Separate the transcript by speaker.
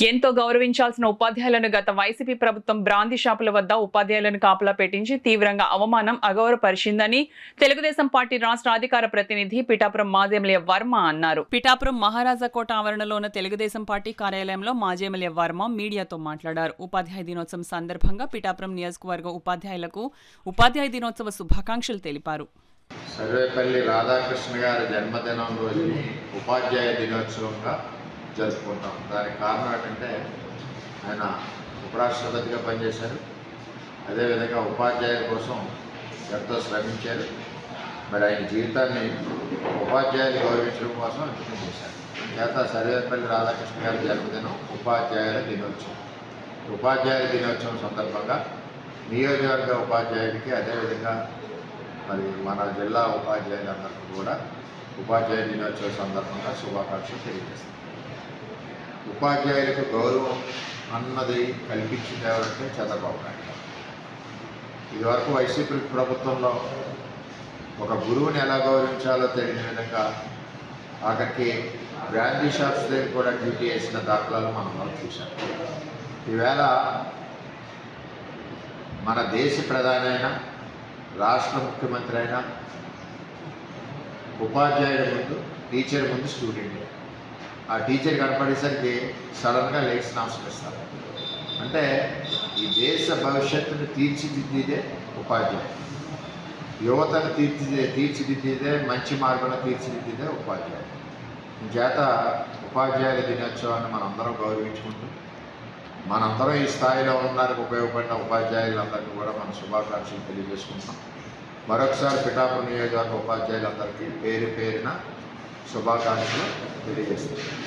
Speaker 1: ఎంతో గౌరవించాల్సిన ఉపాధ్యాయులను గత వైసీపీ ప్రభుత్వం బ్రాందీ షాపుల వద్ద ఉపాధ్యాయులను కాపలా పెట్టించి తీవ్రంగా అవమానం అగౌరవపరిచిందని తెలుగుదేశం పార్టీ రాష్ట్ర అధికార ప్రతినిధి పిఠాపురం మాజీ ఎమ్మెల్యే వర్మ అన్నారు. పిఠాపురం మహారాజా కోట ఆవరణలో ఉన్న తెలుగుదేశం పార్టీ కార్యాలయంలో మాజీ ఎమ్మెల్యే వర్మ మీడియాతో మాట్లాడారు. ఉపాధ్యాయ దినోత్సవం సందర్భంగా పిఠాపురం నియోజకవర్గ ఉపాధ్యాయులకు ఉపాధ్యాయ దినోత్సవ శుభాకాంక్షలు తెలిపారు.
Speaker 2: సర్వేపల్లి రాధాకృష్ణ గారి జన్మదినం రోజుని ఉపాధ్యాయ దినోత్సవంగా జరుపుకుంటాం. దానికి కారణం ఏంటంటే ఆయన ఉపరాష్ట్రపతిగా పనిచేశారు. అదేవిధంగా ఉపాధ్యాయుల కోసం ఎంతో శ్రమించారు. మరి ఆయన జీవితాన్ని ఉపాధ్యాయులు గౌరవించడం కోసం అంకితం చేశారు. చేత సర్వేపల్లి రాధాకృష్ణ గారి జన్మదినం ఉపాధ్యాయుల దినోత్సవం. ఉపాధ్యాయుల దినోత్సవం సందర్భంగా నియోజకవర్గ ఉపాధ్యాయుడికి అదేవిధంగా మరి మన జిల్లా ఉపాధ్యాయులందరికీ కూడా ఉపాధ్యాయ దినోత్సవం సందర్భంగా శుభాకాంక్షలు తెలియజేస్తాం. ఉపాధ్యాయులకు గౌరవం అన్నది కల్పించింది ఎవరంటే చంద్రబాబు నాయుడు. ఇదివరకు వైసీపీ ప్రభుత్వంలో ఒక గురువుని ఎలా గౌరవించాలో తెలియని విధంగా ఆఖరికి బ్రాందీ షాప్స్ దగ్గర కూడా డ్యూటీ వేసిన దాఖలాలు మనం చూసాం. ఈవేళ మన దేశ ప్రధాని అయినా రాష్ట్ర ముఖ్యమంత్రి అయినా ఉపాధ్యాయుడి ముందు టీచర్ ముందు స్టూడెంట్, ఆ టీచర్ కనపడేసరికి సడన్గా లేచి నమస్కరిస్తారు. అంటే ఈ దేశ భవిష్యత్తును తీర్చిదిద్దేదే ఉపాధ్యాయుడు, యువతను తీర్చిదిద్దేదే మంచి మార్గంలో తీర్చిదిద్దేదే ఉపాధ్యాయుడు. చేత ఉపాధ్యాయుల దినోత్సవాన్ని మనందరం గౌరవించుకుంటూ మనందరం ఈ స్థాయిలో ఉండడానికి ఉపయోగపడిన ఉపాధ్యాయులందరికీ కూడా మన శుభాకాంక్షలు తెలియజేసుకుంటాం. మరొకసారి పిఠాపురం నియోజకవర్గ ఉపాధ్యాయులందరికీ పేరు పేరున శుభాకాంక్షలు తెలియజేస్తున్నాం.